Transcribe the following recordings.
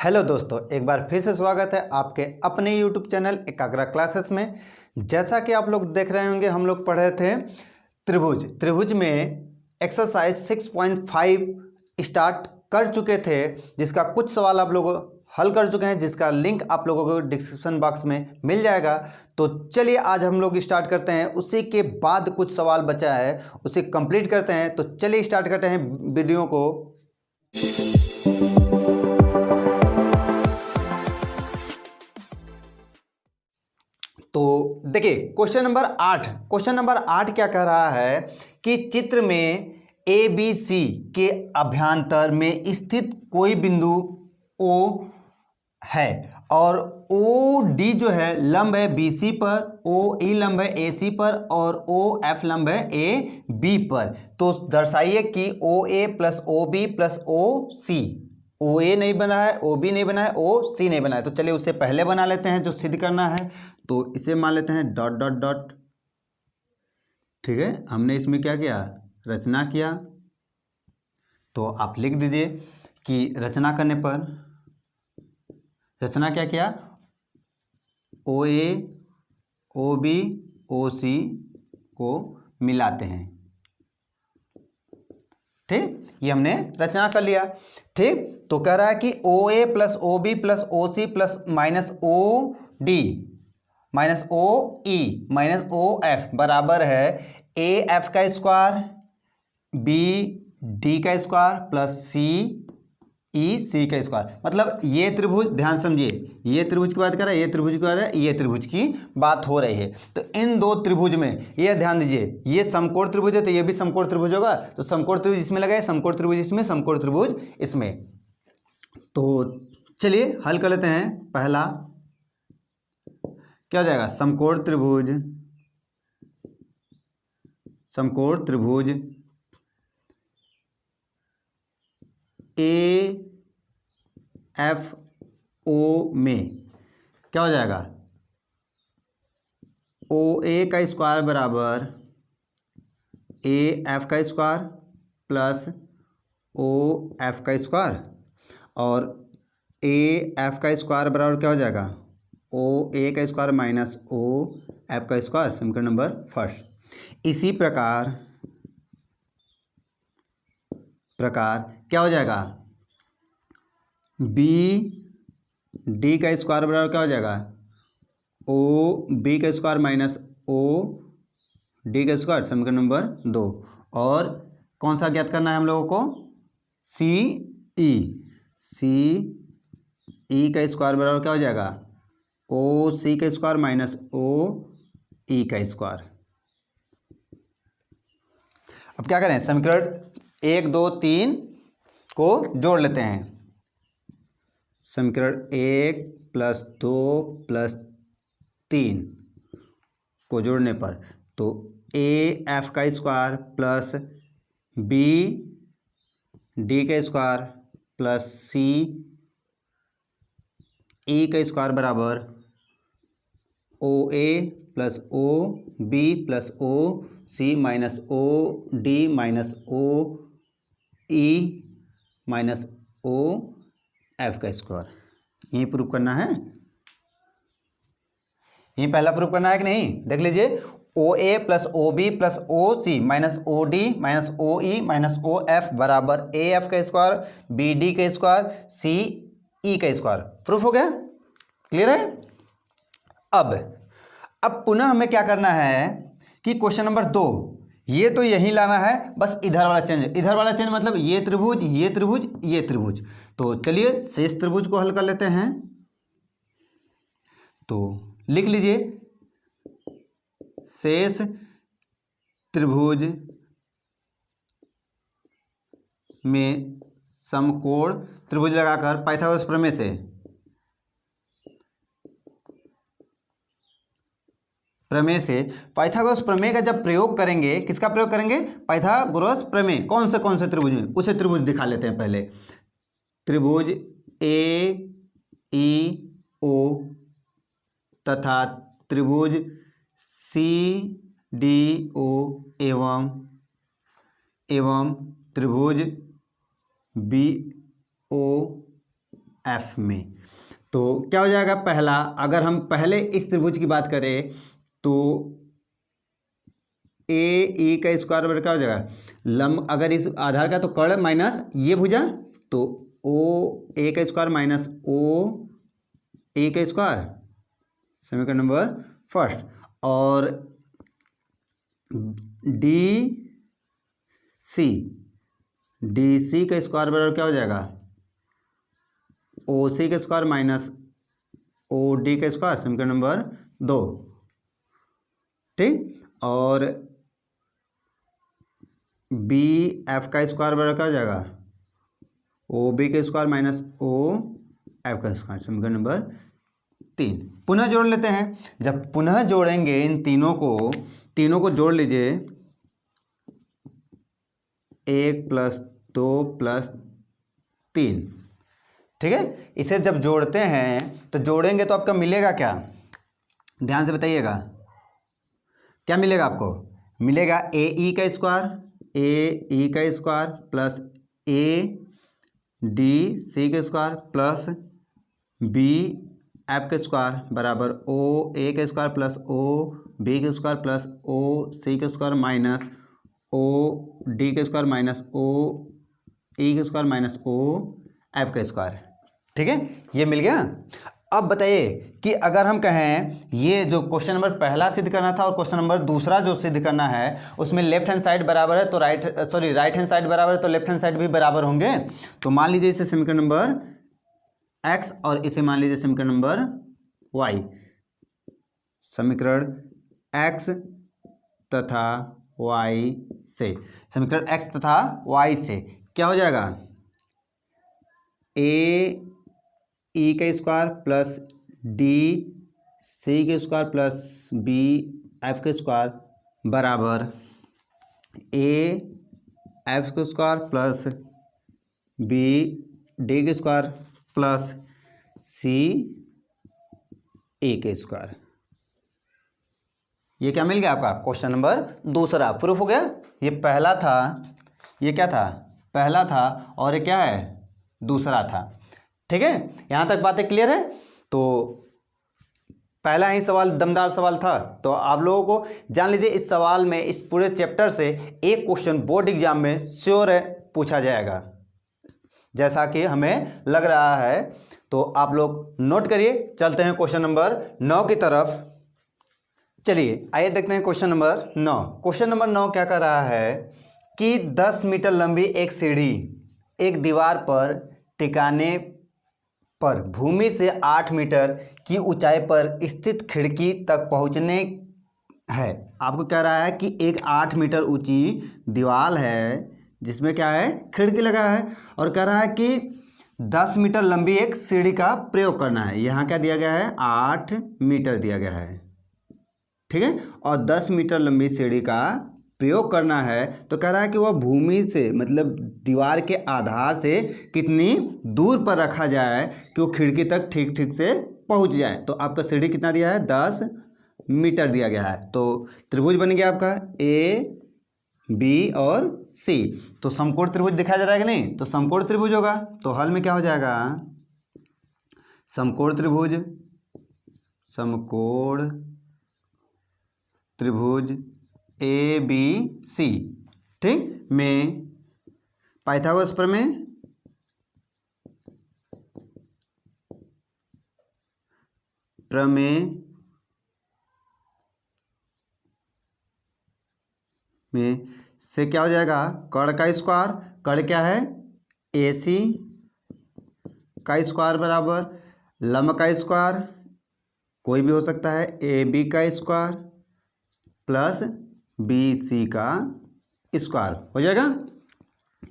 Hello दोस्तों, एक बार फिर से स्वागत है आपके अपने YouTube चैनल एकाग्रा क्लासेस में। जैसा कि आप लोग देख रहे होंगे, हम लोग पढ़े थे त्रिभुज में एक्सरसाइज 6.5 स्टार्ट कर चुके थे, जिसका कुछ सवाल आप लोग हल कर चुके हैं, जिसका लिंक आप लोगों को डिस्क्रिप्शन बॉक्स में मिल जाएगा। तो चलिए आज हम लोग स्टार्ट करते हैं। उसी के बाद कुछ सवाल बचा है, उसे कंप्लीट करते हैं। तो चलिए स्टार्ट करते हैं वीडियो को। तो देखिए क्वेश्चन नंबर 8 क्या कह रहा है कि चित्र में ए बी सी के अभ्यंतर में स्थित कोई बिंदु O है और ओ डी जो है लंब है बी सी पर, ओ ई लंब है ए सी पर और ओ एफ लंब है ए बी पर। तो दर्शाइए कि O A plus O B plus O C, O A नहीं बना है, ओ बी नहीं बना है, ओ सी नहीं बना है। तो चलिए उससे पहले बना लेते हैं जो सिद्ध करना है। तो इसे मान लेते हैं डॉट डॉट डॉट। ठीक है, हमने इसमें क्या किया, रचना किया। तो आप लिख दीजिए कि रचना करने पर रचना क्या किया, ओ ए ओ बी ओ सी को मिलाते हैं। ठीक, ये हमने रचना कर लिया। ठीक, तो कह रहा है कि O A plus O B plus O C plus minus O D minus O E minus O F बराबर है ए एफ का स्क्वायर बी डी का square plus C E C का स्क्वायर। मतलब ये त्रिभुज, ध्यान समझिए, ये त्रिभुज की बात कर रहा है, ये त्रिभुज की बात है, ये त्रिभुज की बात हो रही है। तो इन दो त्रिभुज में ये ध्यान दीजिए, ये समकोण त्रिभुज है तो ये भी समकोण त्रिभुज होगा। तो समकोण त्रिभुज इसमें लगाए, समकोण त्रिभुज इसमें, समकोण त्रिभुज इसमें। तो चलिए हल कर लेते हैं। पहला क्या हो जाएगा, समकोण त्रिभुज ए एफ ओ में क्या हो जाएगा, ओ ए का स्क्वायर बराबर ए एफ का स्क्वायर प्लस ओ एफ का स्क्वायर और ए एफ का स्क्वायर बराबर क्या हो जाएगा, ओ ए का स्क्वायर माइनस ओ एफ का स्क्वायर। समीकरण नंबर फर्स्ट। इसी प्रकार क्या हो जाएगा, बी डी का स्क्वायर बराबर क्या हो जाएगा, ओ बी का स्क्वायर माइनस ओ डी का स्क्वायर। समीकरण नंबर 2। और कौन सा ज्ञात करना है हम लोगों को, सी ई का स्क्वायर बराबर क्या हो जाएगा, ओ सी का स्क्वायर माइनस ओ ई का स्क्वायर। अब क्या करें, समीकरण 1 2 3 को जोड़ लेते हैं। समीकरण 1 प्लस 2 प्लस 3 को जोड़ने पर तो ए एफ का स्क्वायर प्लस बी डी का स्क्वायर प्लस सी ई का स्क्वायर बराबर O A plus O B plus O C minus O D minus O E minus O F का स्क्वायर। यही प्रूफ करना है, यही पहला प्रूफ करना है कि नहीं, देख लीजिए। O A plus O B plus O C minus O D minus O E minus O F बराबर ए एफ का स्क्वायर बी डी का स्क्वायर सी ई का स्क्वायर। प्रूफ हो गया, क्लियर है। अब पुनः हमें क्या करना है कि क्वेश्चन नंबर 2, ये तो यही लाना है, बस इधर वाला चेंज मतलब ये त्रिभुज ये त्रिभुज ये त्रिभुज। तो चलिए शेष त्रिभुज को हल कर लेते हैं। तो लिख लीजिए, शेष त्रिभुज में समकोण त्रिभुज लगाकर पाइथागोरस प्रमेय से पाइथागोरस प्रमेय का जब प्रयोग करेंगे, किसका प्रयोग करेंगे, पाइथागोरस प्रमेय। कौन से त्रिभुज में, उसे त्रिभुज दिखा लेते हैं पहले। त्रिभुज ए ई ओ तथा त्रिभुज सी डी ओ एवं त्रिभुज बी ओ एफ में। तो क्या हो जाएगा पहला, अगर हम पहले इस त्रिभुज की बात करें तो ए ई का स्क्वायर बराबर क्या हो जाएगा, लंब अगर इस आधार का तो कर्ण माइनस ये भुजा, तो ओ ए का स्क्वायर माइनस ओ ए का स्क्वायर, समीकरण नंबर फर्स्ट। और डी सी का स्क्वायर बराबर क्या हो जाएगा, ओ सी का स्क्वायर माइनस ओ डी का स्क्वायर, समीकरण नंबर 2, ठीक। और बी एफ का स्क्वायर बराबर क्या हो जाएगा, ओ बी का स्क्वायर माइनस ओ एफ का स्क्वायर, समीकरण नंबर 3। पुनः जोड़ लेते हैं। जब पुनः जोड़ेंगे इन तीनों को जोड़ लीजिए, 1 + 2 + 3, ठीक है। इसे जब जोड़ते हैं तो जोड़ेंगे तो आपका मिलेगा क्या, ध्यान से बताइएगा, क्या मिलेगा आपको, मिलेगा ए ई का square plus A D C का स्क्वायर प्लस बी एफ का स्क्वायर बराबर ओ ए का स्क्वायर प्लस ओ बी का स्क्वायर प्लस ओ सी का स्क्वायर माइनस ओ डी का स्क्वायर माइनस ओ ई का स्क्वायर माइनस ओ एफ का square, ठीक है। ये मिल गया। अब बताइए कि अगर हम कहें ये जो क्वेश्चन नंबर पहला सिद्ध करना था और क्वेश्चन नंबर दूसरा जो सिद्ध करना है उसमें लेफ्ट हैंड साइड बराबर है तो राइट हैंड साइड बराबर है तो लेफ्ट हैंड साइड भी बराबर होंगे। तो मान लीजिए इसे समीकरण नंबर x और इसे मान लीजिए समीकरण नंबर y, समीकरण x तथा y से, समीकरण x तथा y से क्या हो जाएगा, ए ई का स्क्वायर प्लस डी सी का स्क्वायर प्लस बी एफ का स्क्वायर बराबर ए एफ का स्क्वायर प्लस बी डी का स्क्वायर प्लस सी ए का स्क्वायर। ये क्या मिल गया आपका, क्वेश्चन नंबर दूसरा प्रूफ हो गया। ये पहला था, ये क्या था, पहला था और ये क्या है, दूसरा था, ठीक है। यहाँ तक बातें क्लियर है। तो पहला ही सवाल दमदार सवाल था, तो आप लोगों को जान लीजिए इस सवाल में, इस पूरे चैप्टर से एक क्वेश्चन बोर्ड एग्जाम में श्योर है पूछा जाएगा, जैसा कि हमें लग रहा है। तो आप लोग नोट करिए। चलते हैं क्वेश्चन नंबर 9 की तरफ। चलिए आइए देखते हैं क्वेश्चन नंबर 9। क्वेश्चन नंबर 9 क्या कर रहा है कि 10 मीटर लंबी एक सीढ़ी एक दीवार पर टिकाने पर भूमि से 8 मीटर की ऊंचाई पर स्थित खिड़की तक पहुंचने है। आपको कह रहा है कि एक 8 मीटर ऊंची दीवार है जिसमें क्या है, खिड़की लगा है, और कह रहा है कि 10 मीटर लंबी एक सीढ़ी का प्रयोग करना है। यहाँ क्या दिया गया है, 8 मीटर दिया गया है, ठीक है। और 10 मीटर लंबी सीढ़ी का प्रयोग करना है, तो कह रहा है कि वह भूमि से मतलब दीवार के आधार से कितनी दूर पर रखा जाए कि वो खिड़की तक ठीक ठीक से पहुंच जाए। तो आपका सीढ़ी कितना दिया है, 10 मीटर दिया गया है। तो त्रिभुज बन गया आपका ए बी और सी। तो समकोण त्रिभुज दिखाया जा रहा है कि नहीं, तो समकोण त्रिभुज होगा। तो हल में क्या हो जाएगा, समकोण त्रिभुज ए बी सी, ठीक, में पाइथागोरस प्रमेय में से क्या हो जाएगा, कर्ण का स्क्वायर, कर्ण क्या है, ए सी का स्क्वायर बराबर लंब का स्क्वायर, कोई भी हो सकता है, ए बी का स्क्वायर प्लस बी सी का स्क्वायर हो जाएगा।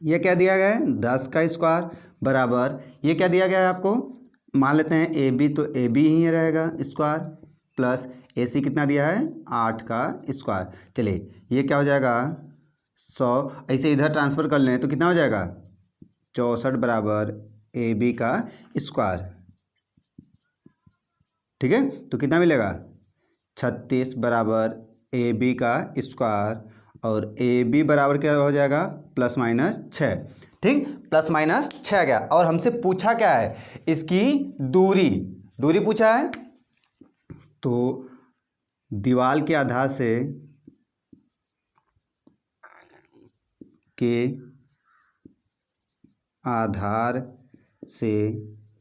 ये क्या दिया गया है, 10 का स्क्वायर बराबर, ये क्या दिया गया है आपको, मान लेते हैं ए बी, तो ए बी ही रहेगा स्क्वायर प्लस ए सी कितना दिया है, 8 का स्क्वायर। चलिए ये क्या हो जाएगा, 100, ऐसे इधर ट्रांसफ़र कर लें तो कितना हो जाएगा, 64 बराबर ए बी का स्क्वायर, ठीक है। तो कितना मिलेगा, 36 बराबर ए बी का स्क्वायर, और ए बी बराबर क्या हो जाएगा, +- 6, ठीक, प्लस माइनस 6 आ गया। और हमसे पूछा क्या है, इसकी दूरी, दूरी पूछा है। तो दीवार के आधार से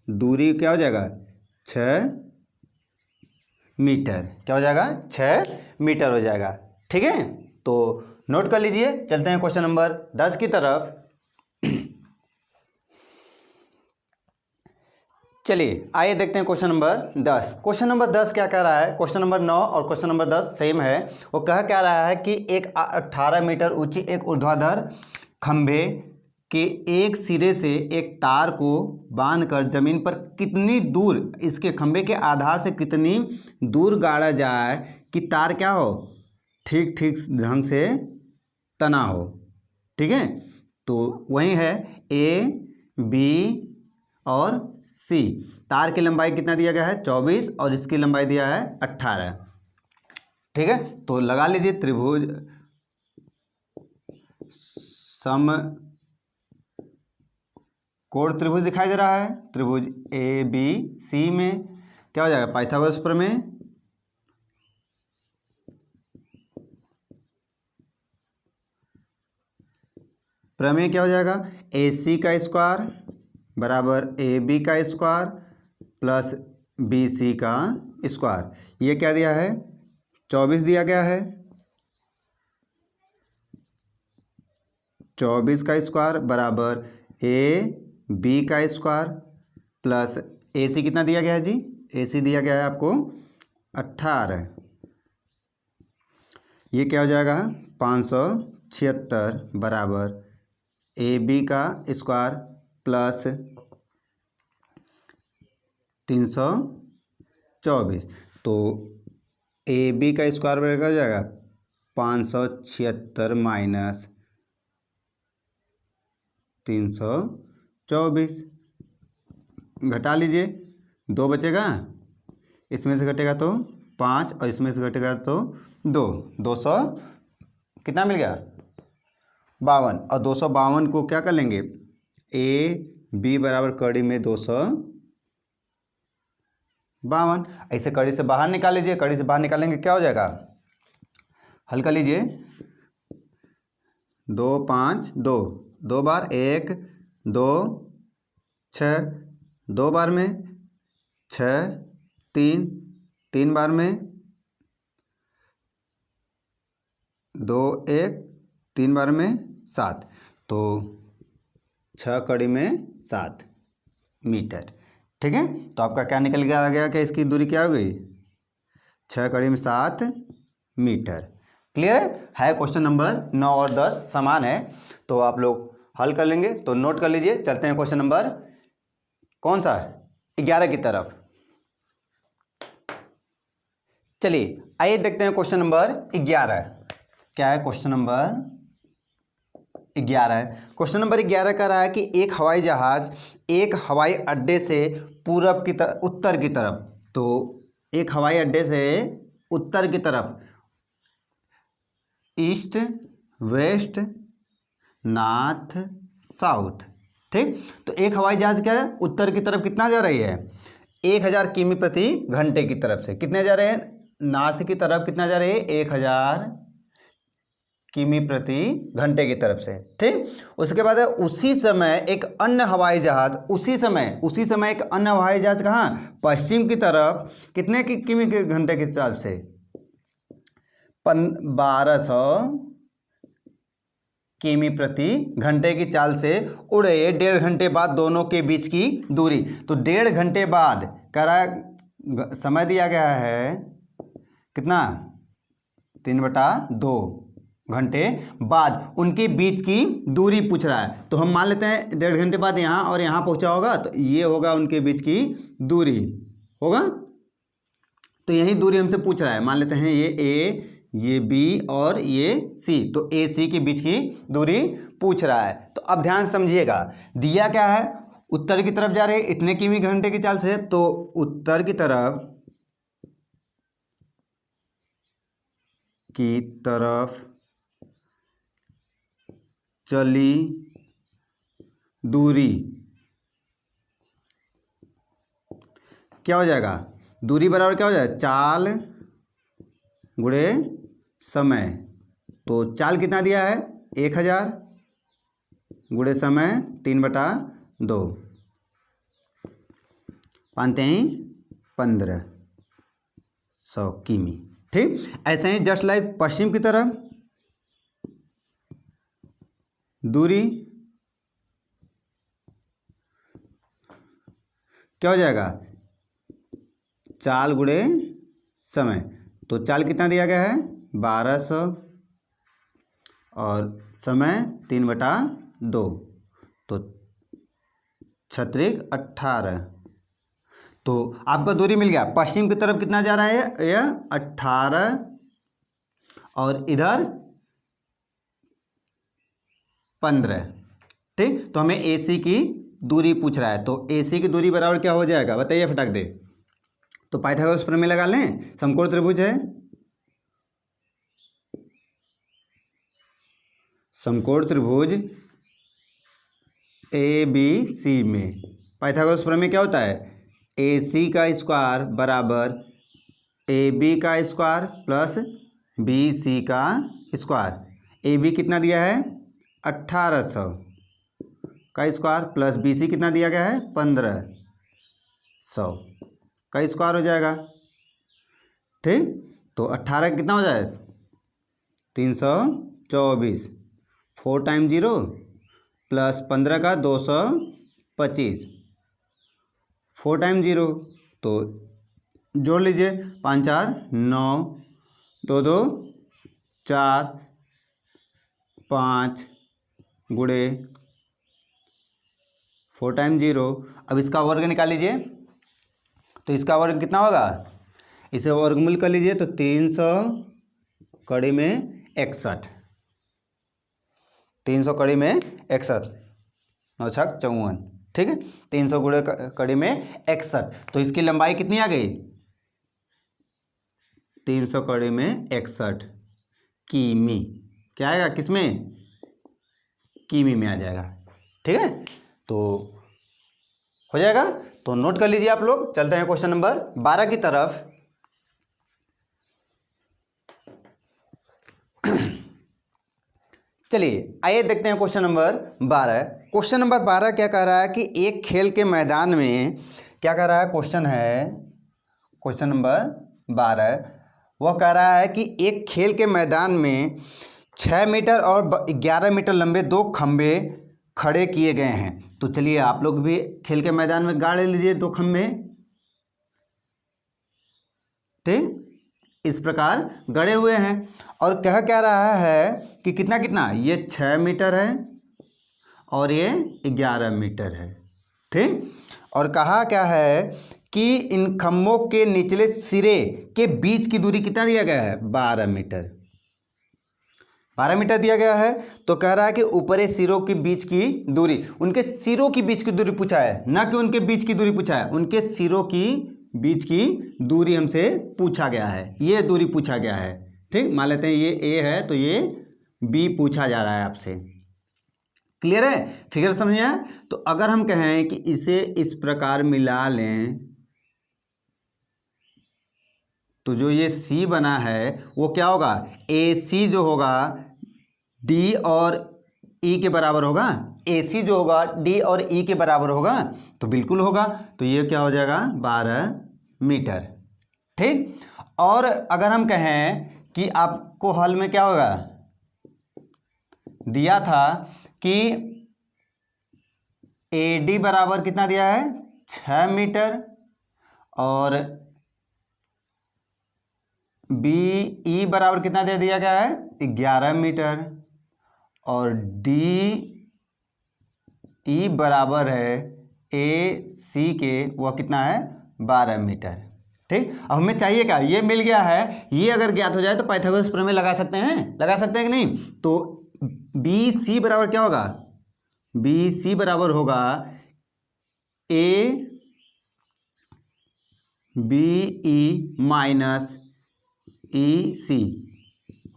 दूरी क्या हो जाएगा, 6 मीटर। क्या हो जाएगा, 6 मीटर हो जाएगा। ठीक है, तो नोट कर लीजिए। चलते हैं क्वेश्चन नंबर 10 की तरफ। चलिए आइए देखते हैं क्वेश्चन नंबर 10। क्वेश्चन नंबर 10 क्या कह रहा है, क्वेश्चन नंबर 9 और क्वेश्चन नंबर 10 सेम है। वो कह क्या रहा है कि एक 18 मीटर ऊंची एक ऊर्ध्वाधर खंभे के एक सिरे से एक तार को बांधकर जमीन पर कितनी दूर, इसके खंभे के आधार से कितनी दूर गाड़ा जाए कि तार क्या हो, ठीक ठीक ढंग से तना हो। ठीक है, तो वही है ए बी और सी। तार की लंबाई कितना दिया गया है, 24, और इसकी लंबाई दिया है 18। ठीक है, तो लगा लीजिए त्रिभुज समकोण त्रिभुज दिखाई दे रहा है। त्रिभुज ए बी सी में क्या हो जाएगा, पाइथागोरस प्रमेय। प्रमेय क्या हो जाएगा, ए सी का स्क्वायर बराबर ए बी का स्क्वायर प्लस बी सी का स्क्वायर। ये क्या दिया है, 24 दिया गया है। 24 का स्क्वायर बराबर ए बी का स्क्वायर प्लस ए सी कितना दिया गया है जी, ए सी दिया गया है आपको 18। ये क्या हो जाएगा, 576 बराबर ए बी का स्क्वायर प्लस 324। तो ए बी का स्क्वायर बराबर हो जाएगा 576 माइनस 324। घटा लीजिए, 2 बचेगा, इसमें से घटेगा तो 5 और इसमें से घटेगा तो 2, 200 कितना मिल गया, 52। और 252 को क्या कर लेंगे, ए बी बराबर कड़ी में 252। ऐसे कड़ी से बाहर निकाल लीजिए, कड़ी से बाहर निकालेंगे क्या हो जाएगा, हल कर लीजिए। 2 5 2, 2 बार 1 2 6, 2 बार में 6 3, 3 बार में 2 1, 3 बार में 7, तो 6 कड़ी में 7 मीटर। ठीक है, तो आपका क्या निकल गया, आ गया कि इसकी दूरी क्या हो गई, 6 कड़ी में 7 मीटर। क्लियर है। क्वेश्चन नंबर 9 और 10 समान है, तो आप लोग हल कर लेंगे। तो नोट कर लीजिए। चलते हैं क्वेश्चन नंबर कौन सा है, 11 की तरफ। चलिए आइए देखते हैं क्वेश्चन नंबर 11 क्या है। क्वेश्चन नंबर 11 है। क्वेश्चन नंबर 11 कह रहा है कि एक हवाई जहाज एक हवाई अड्डे से पूरब की तरफ, उत्तर की तरफ, तो एक हवाई अड्डे से उत्तर की तरफ, ईस्ट वेस्ट नॉर्थ साउथ। ठीक, तो एक हवाई जहाज क्या है, उत्तर की तरफ कितना जा रही है, 1000 किमी प्रति घंटे की तरफ से। कितने जा रहे हैं, नॉर्थ की तरफ कितना जा रही है, 1000 किमी प्रति घंटे की तरफ से। ठीक, उसके बाद उसी समय एक अन्य हवाई जहाज, उसी समय एक अन्य हवाई जहाज कहाँ, पश्चिम की तरफ कितने की किमी के घंटे के हिसाब से, 1200 किमी प्रति घंटे की चाल से उड़ रही है। 1.5 घंटे बाद दोनों के बीच की दूरी, तो 1.5 घंटे बाद कह रहा है, समय दिया गया है कितना, 3/2 घंटे बाद उनके बीच की दूरी पूछ रहा है। तो हम मान लेते हैं 1.5 घंटे बाद यहाँ और यहाँ पहुँचा होगा, तो ये होगा उनके बीच की दूरी होगा। तो यही दूरी हमसे पूछ रहा है, मान लेते हैं ये ए, ये बी और ये सी, तो ए सी के बीच की दूरी पूछ रहा है। तो अब ध्यान समझिएगा, दिया क्या है, उत्तर की तरफ जा रहे हैं इतने किमी घंटे की चाल से, तो उत्तर की तरफ चली दूरी क्या हो जाएगा, दूरी बराबर क्या हो जाएगा, चाल गुणे समय। तो चाल कितना दिया है 1000 गुणे समय 3/2, 1500 किमी। ठीक, ऐसे ही जस्ट लाइक पश्चिम की तरफ दूरी क्या हो जाएगा, चाल गुणे समय। तो चाल कितना दिया गया है 1200 और समय 3/2, तो 18। तो आपका दूरी मिल गया। पश्चिम की तरफ कितना जा रहा है, यह 18 और इधर 15। ठीक, तो हमें AC की दूरी पूछ रहा है, तो AC की दूरी बराबर क्या हो जाएगा बताइए फटाक दे। तो पाइथागोरस प्रमेय लगा लें। समकोण त्रिभुज है, समकोण त्रिभुज ABC में पाइथागोरस प्रमेय क्या होता है, AC का स्क्वायर बराबर AB का स्क्वायर प्लस BC का स्क्वायर। AB कितना दिया है 1800 का स्क्वायर प्लस BC कितना दिया गया है 1500 का स्क्वायर हो जाएगा। ठीक, तो 18 कितना हो जाए 324, 4 टाइम 0 प्लस 15 का 225, 4 टाइम 0 तो जोड़ लीजिए 5 4 9, 2 2 4 5 गुणे 4 टाइम 0। अब इसका वर्ग निकाल लीजिए, तो इसका वर्ग कितना होगा, इसे वर्गमूल कर लीजिए तो 300 कड़ी में 61, 300 कड़ी में 61, 9 छक 54। ठीक है, 300 गुणे कड़ी में 61, तो इसकी लंबाई कितनी आ गई 300 कड़ी में 61 किमी। क्या आएगा किसमें, किमी में आ जाएगा। ठीक है, तो हो जाएगा। तो नोट कर लीजिए आप लोग। चलते हैं क्वेश्चन नंबर 12 की तरफ। चलिए आइए देखते हैं क्वेश्चन नंबर 12। क्वेश्चन नंबर 12 क्या कह रहा है कि एक खेल के मैदान में, क्या कह रहा है क्वेश्चन है, क्वेश्चन नंबर 12 वह कह रहा है कि एक खेल के मैदान में 6 मीटर और 11 मीटर लंबे 2 खंबे खड़े किए गए हैं। तो चलिए आप लोग भी खेल के मैदान में गाड़ लीजिए 2 खंबे। ठीक, इस प्रकार गड़े हुए हैं और कह क्या रहा है कि कितना कितना, ये 6 मीटर है और ये 11 मीटर है। ठीक, और कहा क्या है कि इन खंभों के निचले सिरे के बीच की दूरी कितना दिया गया है 12 मीटर, 12 मीटर दिया गया है। तो कह रहा है कि ऊपरी सिरों के बीच की दूरी, उनके सिरों के बीच की दूरी पूछा है, ना कि उनके बीच की दूरी पूछा है, उनके सिरों की बीच की दूरी हमसे पूछा गया है, ये दूरी पूछा गया है। ठीक, मान लेते हैं ये A है तो ये B पूछा जा रहा है आपसे। क्लियर है, फिगर समझ आया। तो अगर हम कहें कि इसे इस प्रकार मिला लें तो जो ये C बना है वो क्या होगा, AC जो होगा D और E के बराबर होगा, AC जो होगा D और E के बराबर होगा, तो बिल्कुल होगा। तो ये क्या हो जाएगा 12 मीटर। ठीक, और अगर हम कहें कि आपको हल में क्या होगा, दिया था कि AD बराबर कितना दिया है 6 मीटर और BE बराबर कितना दे दिया गया है 11 मीटर और DE बराबर है AC के, वह कितना है 12 मीटर। ठीक, अब हमें चाहिए क्या, ये मिल गया है, ये अगर ज्ञात हो जाए तो पाइथागोरस प्रमेय लगा सकते हैं कि नहीं। तो BC बराबर क्या होगा, BC बराबर होगा ABE माइनस EC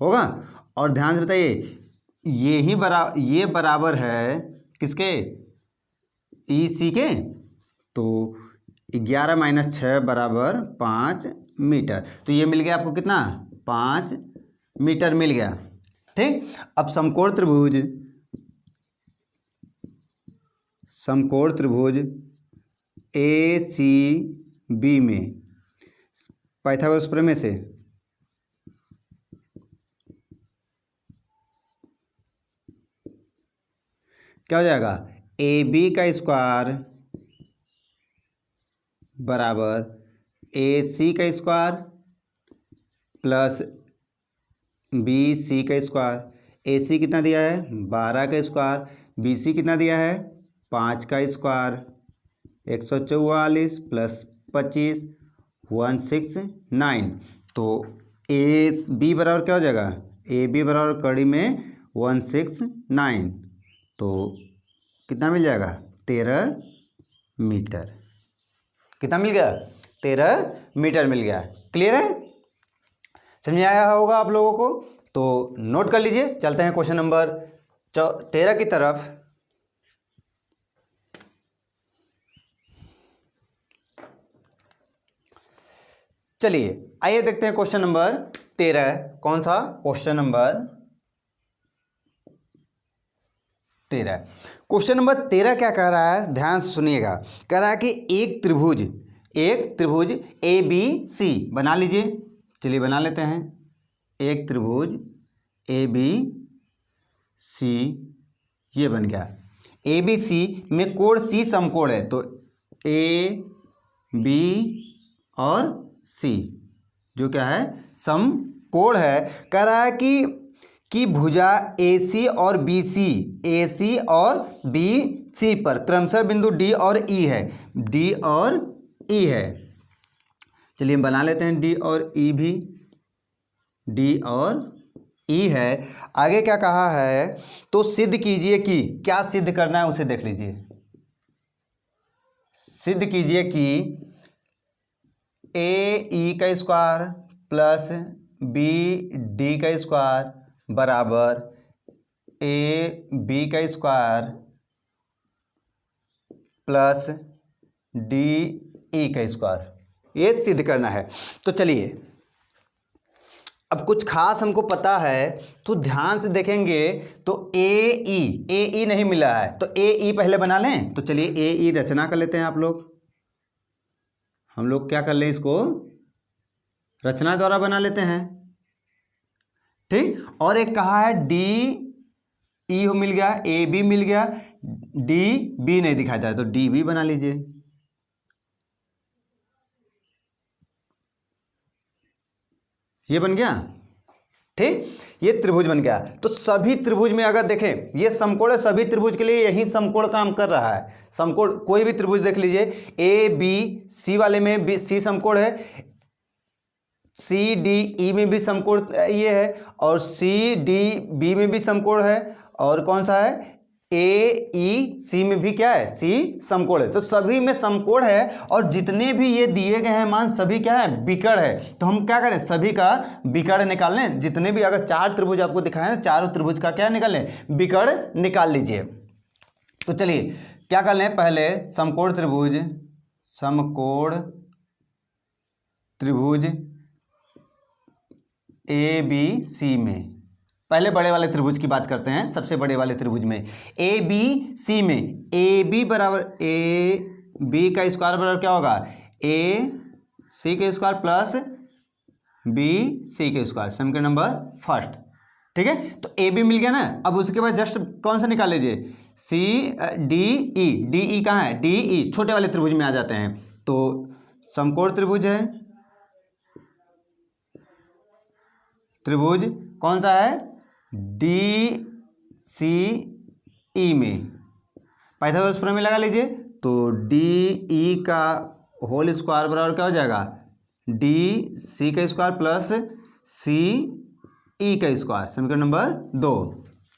होगा। और ध्यान से बताइए ये बराबर है किसके, ई सी के, तो 11 माइनस 6 बराबर 5 मीटर। तो ये मिल गया आपको कितना, 5 मीटर मिल गया। ठीक, अब समकोण त्रिभुज ए सी बी में पाइथागोरस प्रमेय से क्या हो जाएगा, ए बी का स्क्वायर बराबर ए सी का स्क्वायर प्लस बी सी का स्क्वायर। ए सी कितना दिया है, 12 का स्क्वायर, बी सी कितना दिया है, 5 का स्क्वायर, 144 प्लस 25 169। तो ए बी बराबर क्या हो जाएगा, ए बी बराबर कड़ी में 169, तो कितना मिल जाएगा, 13 मीटर। कितना मिल गया, 13 मीटर मिल गया। क्लियर है, समझ में आया होगा आप लोगों को। तो नोट कर लीजिए, चलते हैं क्वेश्चन नंबर 13 की तरफ। चलिए आइए देखते हैं क्वेश्चन नंबर 13। कौन सा, क्वेश्चन नंबर 13। क्वेश्चन नंबर 13 क्या कह रहा है, ध्यान से सुनिएगा। कह रहा है कि एक त्रिभुज ए बी सी बना लीजिए। चलिए बना लेते हैं। एक त्रिभुज ए बी सी ये बन गया। ए बी सी में कोण सी समकोण है, तो ए बी और सी जो क्या है, समकोण है। कह रहा है कि भुजा ए सी और बी सी पर क्रमशः बिंदु डी और ई है। डी और ई है, चलिए हम बना लेते हैं। डी और ई भी, डी और ई है। आगे क्या कहा है, तो सिद्ध कीजिए कि, क्या सिद्ध करना है उसे देख लीजिए। सिद्ध कीजिए कि ए ई का स्क्वायर प्लस बी डी का स्क्वायर बराबर ए बी का स्क्वायर प्लस डी ई का स्क्वायर, ये सिद्ध करना है। तो चलिए अब कुछ खास हमको पता है, तो ध्यान से देखेंगे तो ए ई नहीं मिला है, तो ए ई पहले बना लें। तो चलिए ए ई रचना कर लेते हैं आप लोग। हम लोग क्या कर लें, इसको रचना द्वारा बना लेते हैं। ठीक, और एक कहा है डी ई मिल गया, ए बी मिल गया, डी बी नहीं दिखाई था, तो डी बी बना लीजिए। ये बन गया। ठीक, ये त्रिभुज बन गया। तो सभी त्रिभुज में अगर देखें, ये समकोण है, सभी त्रिभुज के लिए यही समकोण काम कर रहा है। समकोण कोई भी त्रिभुज देख लीजिए, ए बी सी वाले में बी सी समकोण है, सी डी ई में भी समकोण ये है, और सी डी बी में भी समकोण है, और कौन सा है, ए ई सी में भी क्या है, सी समकोण है। तो सभी में समकोण है, और जितने भी ये दिए गए हैं मान सभी क्या है, विकर्ण है। तो हम क्या करें, सभी का विकर्ण निकाल लें। जितने भी अगर 4 त्रिभुज आपको दिखाए ना, चारों त्रिभुज का क्या निकाल लें, विकर्ण निकाल लीजिए। तो चलिए क्या कर लें, पहले समकोण त्रिभुज ए बी सी में, पहले बड़े वाले त्रिभुज की बात करते हैं। सबसे बड़े वाले त्रिभुज में ए बी सी में ए बी बराबर ए बी का स्क्वायर बराबर क्या होगा, ए सी के स्क्वायर प्लस बी सी के स्क्वायर, समीकरण नंबर फर्स्ट। ठीक है, तो ए बी मिल गया ना। अब उसके बाद जस्ट कौन सा निकाल लीजिए, सी डी ई कहाँ है, डी ई छोटे वाले त्रिभुज में आ जाते हैं। तो समकोण त्रिभुज है, त्रिभुज कौन सा है, डी सी ई में पाइथागोरस प्रमेय लगा लीजिए। तो डी ई का होल स्क्वायर बराबर क्या हो जाएगा, डी सी का स्क्वायर प्लस सी ई का स्क्वायर, समीकरण नंबर 2।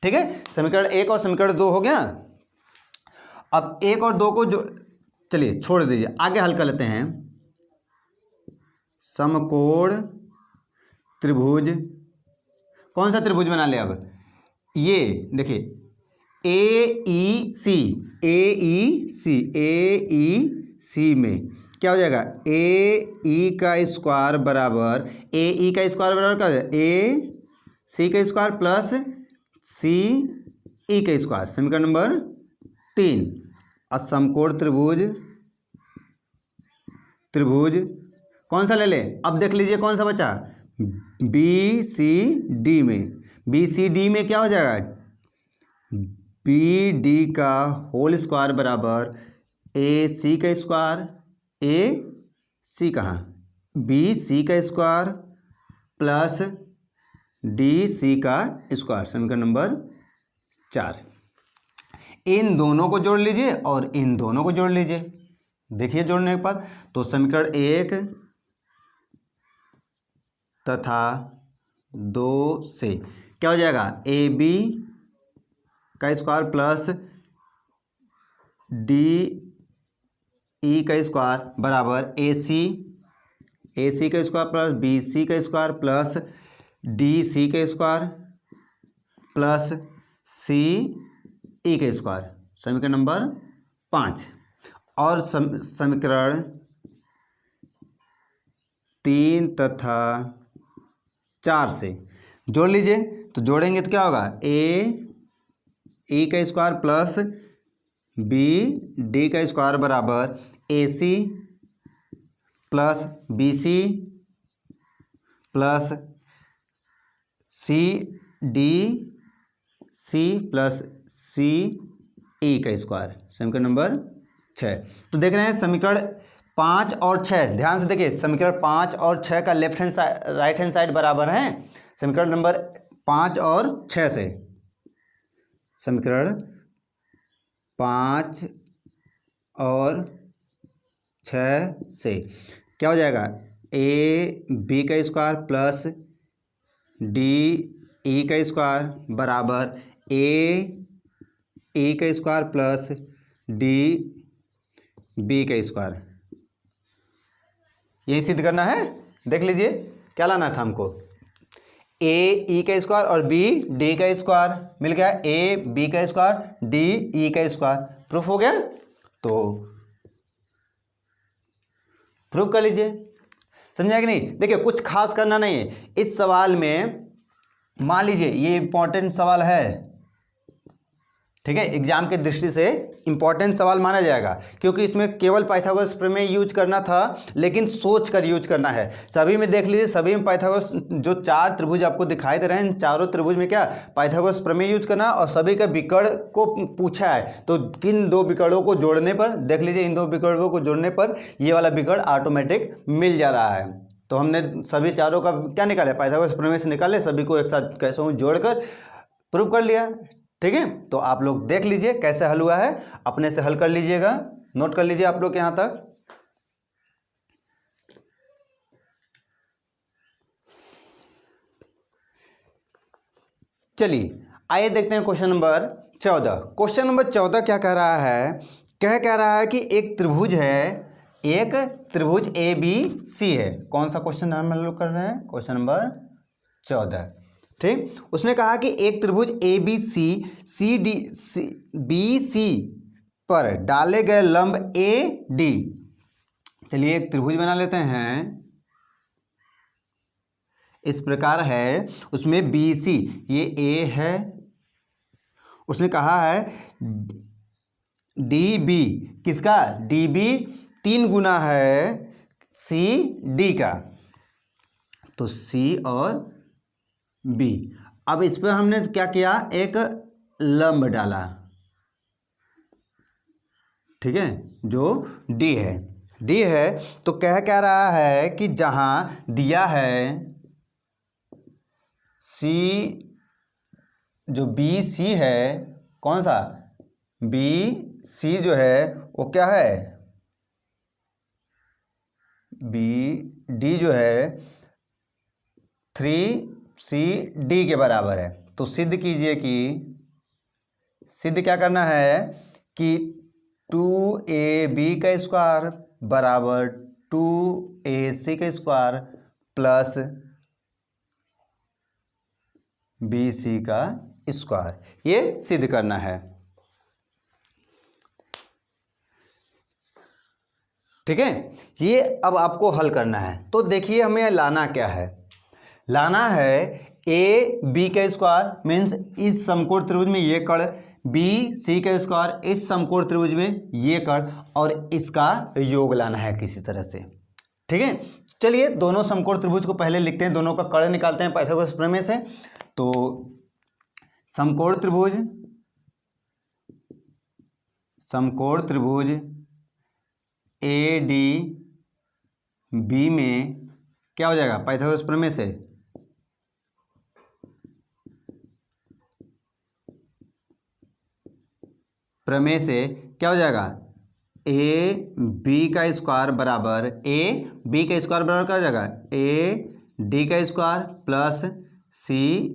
ठीक है, समीकरण 1 और समीकरण 2 हो गया। अब 1 और 2 को जो, चलिए छोड़ दीजिए, आगे हल कर लेते हैं। समकोण त्रिभुज, कौन सा त्रिभुज बना ले, अब ये देखिए ए में क्या हो जाएगा, ए ई का स्क्वायर बराबर क्या हो जाएगा, ए सी का स्क्वायर प्लस सी ई का स्क्वायर। समीकरण नंबर 3। असमकोण त्रिभुज कौन सा ले ले, अब देख लीजिए कौन सा बचा, बी सी डी में क्या हो जाएगा, बी डी का होल स्क्वायर बराबर ए सी का स्क्वायर, ए सी कहाँ, बी सी का स्क्वायर प्लस डी सी का स्क्वायर। समीकरण नंबर 4। इन दोनों को जोड़ लीजिए और इन दोनों को जोड़ लीजिए, देखिए जोड़ने पर तो समीकरण 1 तथा 2 से क्या हो जाएगा, ए बी का स्क्वायर प्लस डी ई का स्क्वायर बराबर ए सी का स्क्वायर प्लस बी सी का स्क्वायर प्लस डी सी का स्क्वायर प्लस सी ई का स्क्वायर। समीकरण नंबर 5। और समीकरण 3 तथा 4 से जोड़ लीजिए, तो जोड़ेंगे तो क्या होगा, ए ई का स्क्वायर प्लस बी डी का स्क्वायर बराबर A C plus B C plus C D C plus C E का स्क्वायर। समीकरण नंबर 6। तो देख रहे हैं समीकरण 5 और 6, ध्यान से देखिए, समीकरण 5 और 6 का left hand side right hand side बराबर है। समीकरण नंबर 5 और 6 से, समीकरण 5 और 6 से क्या हो जाएगा, ए बी का स्क्वायर प्लस डी ई का स्क्वायर बराबर ए ई का स्क्वायर प्लस डी बी का स्क्वायर। यही सिद्ध करना है, देख लीजिए क्या लाना था हमको, ए ई का स्क्वायर और बी डी का स्क्वायर मिल गया, ए बी का स्क्वायर डी ई का स्क्वायर। प्रूफ हो गया, तो प्रूफ कर लीजिए, समझा कि नहीं। देखिए कुछ खास करना नहीं है इस सवाल में, मान लीजिए ये इंपॉर्टेंट सवाल है, ठीक है, एग्जाम के दृष्टि से इंपॉर्टेंट सवाल माना जाएगा, क्योंकि इसमें केवल पाइथागोरस प्रमेय यूज करना था, लेकिन सोच कर यूज करना है। सभी में देख लीजिए, सभी में पाइथागोरस जो 4 त्रिभुज आपको दिखाई दे रहे हैं, चारों त्रिभुज में क्या पाइथागोरस प्रमेय यूज करना, और सभी का विकर्ण को पूछा है। तो किन 2 विकर्णों को जोड़ने पर, देख लीजिए इन 2 विकर्णों को जोड़ने पर ये वाला विकर्ण ऑटोमेटिक मिल जा रहा है। तो हमने सभी चारों का क्या निकाले, पाइथागोरस प्रमेय से निकाले, सभी को एक साथ कैसे हूँ जोड़कर प्रूव कर लिया, ठीक है। तो आप लोग देख लीजिए कैसे हल हुआ है, अपने से हल कर लीजिएगा, नोट कर लीजिए आप लोग यहां तक। चलिए आइए देखते हैं क्वेश्चन नंबर 14। क्वेश्चन नंबर 14 क्या कह रहा है, कह रहा है कि एक त्रिभुज है, एक त्रिभुज ए बी सी है। कौन सा क्वेश्चन हम लोग कर रहे हैं, क्वेश्चन नंबर 14, ठीक। उसने कहा कि एक त्रिभुज A B C D B C पर डाले गए लंब ए डी। चलिए एक त्रिभुज बना लेते हैं, इस प्रकार है, उसमें बी सी ये ए है, उसने कहा है डी बी, किसका, डी बी 3 गुना है सी डी का, तो सी और बी। अब इस पर हमने क्या किया, एक लंब डाला, ठीक है, जो डी है। तो कह रहा है कि जहां दिया है सी, जो बी सी है, कौन सा बी सी जो है वो क्या है, बी डी जो है 3सी डी के बराबर है। तो सिद्ध कीजिए कि, सिद्ध क्या करना है कि 2ab का स्क्वायर बराबर 2ac का स्क्वायर प्लस bc का स्क्वायर, ये सिद्ध करना है, ठीक है, ये अब आपको हल करना है। तो देखिए हमें लाना क्या है, लाना है ए बी का स्क्वायर मीन्स इस समकोण त्रिभुज में ये कर्ण, बी सी का स्क्वायर इस समकोण त्रिभुज में ये कर्ण, और इसका योग लाना है किसी तरह से। ठीक है, चलिए दोनों समकोण त्रिभुज को पहले लिखते हैं, दोनों का कर्ण निकालते हैं पाइथागोरस प्रमेय से। तो समकोण त्रिभुज ए डी बी में क्या हो जाएगा, पाइथागोरस प्रमेय से क्या हो जाएगा, ए बी का स्क्वायर बराबर क्या हो जाएगा, ए डी का square plus C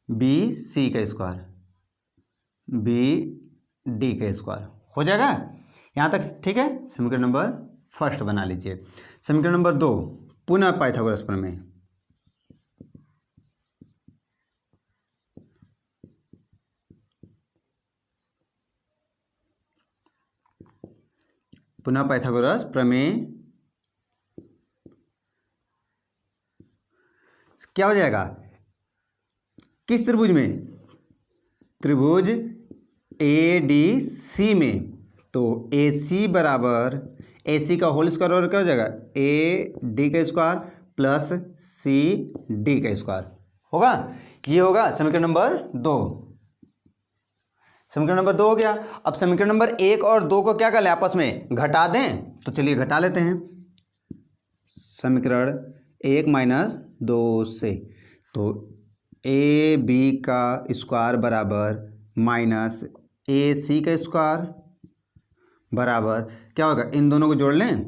B C का स्क्वायर बी डी का स्क्वायर हो जाएगा यहाँ तक। ठीक है, समीकरण नंबर फर्स्ट बना लीजिए। समीकरण नंबर 2 पुनः पाइथागोरस प्रमेय। पुनः पाइथागोरस प्रमेय क्या हो जाएगा, किस त्रिभुज में, त्रिभुज ए डी सी में। तो ए सी बराबर ए सी का होल स्क्वायर और क्या हो जाएगा, ए डी का स्क्वायर प्लस सी डी का स्क्वायर होगा, ये होगा समीकरण नंबर 2। समीकरण नंबर 2 हो गया। अब समीकरण नंबर 1 और 2 को क्या कर लें, आपस में घटा दें। तो चलिए घटा लेते हैं, समीकरण 1 माइनस 2 से। तो ए बी का स्क्वायर बराबर माइनस ए सी का स्क्वायर बराबर क्या होगा, इन दोनों को जोड़ लें,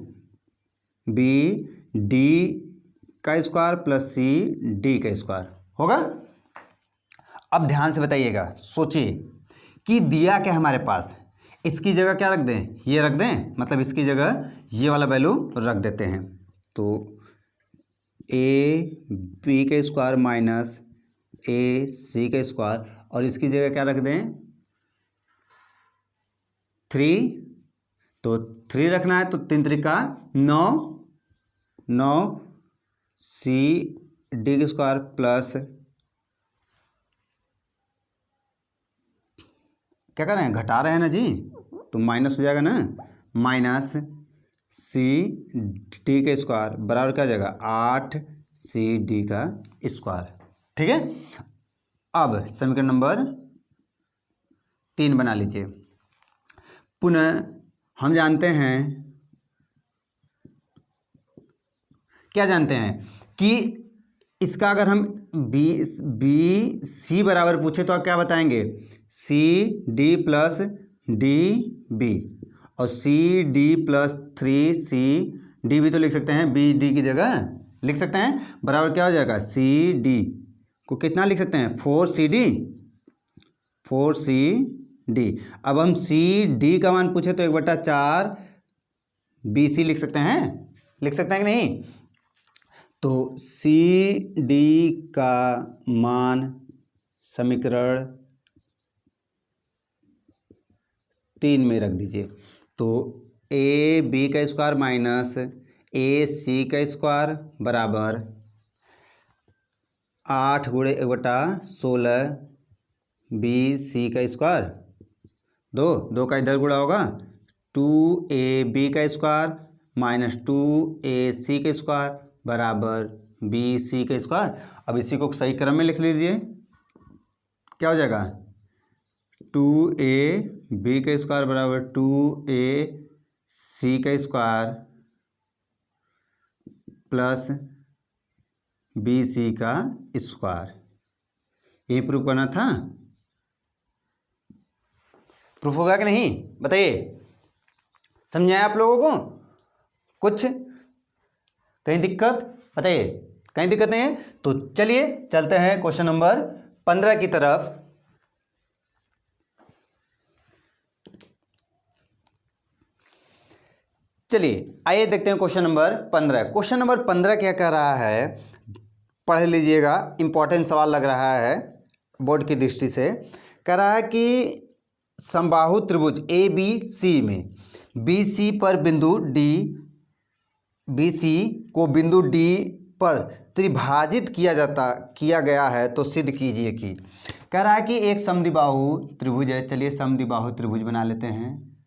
बी डी का स्क्वायर प्लस सी डी का स्क्वायर होगा। अब ध्यान से बताइएगा, सोचिए कि दिया क्या हमारे पास, इसकी जगह क्या रख दें, ये रख दें, मतलब इसकी जगह ये वाला वैल्यू रख देते हैं। तो ए बी का स्क्वायर माइनस ए सी का स्क्वायर, और इसकी जगह क्या रख दें, 3। तो 3 रखना है, तो 3 त्रिका 9 सी डी का स्क्वायर प्लस क्या कर रहे हैं, घटा रहे हैं ना जी, तो माइनस हो जाएगा ना, माइनस सी डी का स्क्वायर बराबर क्या हो जाएगा, 8 सी डी का स्क्वायर। ठीक है, अब समीकरण नंबर 3 बना लीजिए। पुनः हम जानते हैं, क्या जानते हैं कि इसका अगर हम बी सी बराबर पूछे तो आप क्या बताएंगे, C D plus D B, और C D plus 3 C D भी तो लिख सकते हैं, बी डी की जगह लिख सकते हैं, बराबर क्या हो जाएगा, सी डी को कितना लिख सकते हैं, 4 सी डी। अब हम सी डी का मान पूछे तो 1/4 बी सी लिख सकते हैं कि नहीं। तो सी डी का मान समीकरण 3 में रख दीजिए। तो ए बी का स्क्वायर माइनस ए सी का स्क्वायर बराबर 8 × 1/16 बी सी का स्क्वायर, 2 का इधर गुणा होगा, 2ab का स्क्वायर माइनस 2ac का स्क्वायर बराबर bc का स्क्वायर। अब इसी को सही क्रम में लिख लीजिए, क्या हो जाएगा, 2ab का स्क्वायर बराबर 2ac का स्क्वायर प्लस bc का स्क्वायर। यही प्रूफ करना था, प्रूफ होगा कि नहीं बताइए, समझाया आप लोगों को, कुछ कहीं दिक्कत बताइए, कहीं दिक्कत नहीं है। तो चलिए चलते हैं क्वेश्चन नंबर 15 की तरफ। चलिए आइए देखते हैं क्वेश्चन नंबर 15। क्वेश्चन नंबर 15 क्या कह रहा है, पढ़ लीजिएगा, इंपॉर्टेंट सवाल लग रहा है बोर्ड की दृष्टि से। कह रहा है कि समबाहु त्रिभुज ए बी सी में बी सी पर बिंदु डी, बी सी को बिंदु डी पर त्रिभाजित किया गया है तो सिद्ध कीजिए कि। कह रहा है कि एक समद्विबाहु त्रिभुज है। चलिए समद्विबाहु त्रिभुज बना लेते हैं।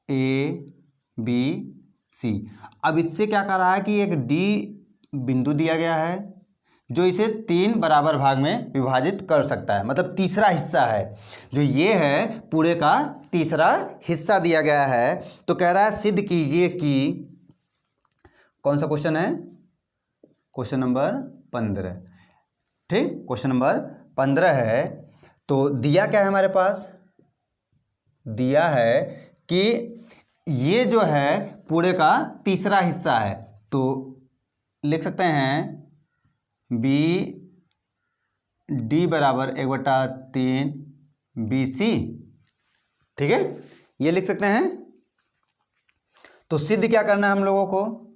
A B C. अब इससे क्या कर रहा है कि एक डी बिंदु दिया गया है जो इसे 3 बराबर भाग में विभाजित कर सकता है, मतलब तीसरा हिस्सा है जो ये है, पूरे का तीसरा हिस्सा दिया गया है। तो कह रहा है सिद्ध कीजिए कि, कौन सा क्वेश्चन है? Question number 15। ठीक, क्वेश्चन नंबर 15 है। तो दिया क्या है हमारे पास? दिया है कि ये जो है पूरे का तीसरा हिस्सा है, तो लिख सकते हैं बी डी बराबर 1/3 बी सी। ठीक है, ये लिख सकते हैं। तो सिद्ध क्या करना है हम लोगों को?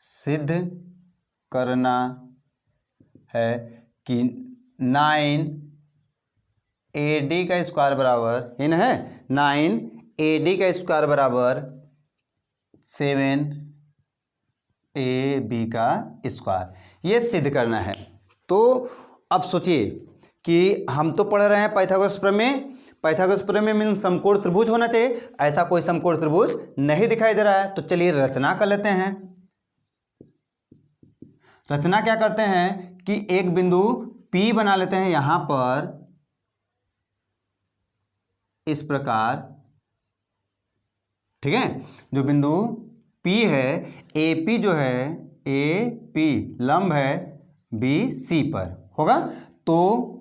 सिद्ध करना है कि 9AD का स्क्वायर बराबर, इन है 9AD का स्क्वायर बराबर 7AB का स्क्वायर, ये सिद्ध करना है। तो अब सोचिए कि हम तो पढ़ रहे हैं पाइथागोरस प्रमेय। पाइथागोरस प्रमेय मीन्स समकोण त्रिभुज होना चाहिए, ऐसा कोई समकोण त्रिभुज नहीं दिखाई दे रहा है। तो चलिए रचना कर लेते हैं। रचना क्या करते हैं कि एक बिंदु P बना लेते हैं यहां पर इस प्रकार। ठीक है, जो बिंदु P है, AP जो है, AP लंब है BC पर होगा। तो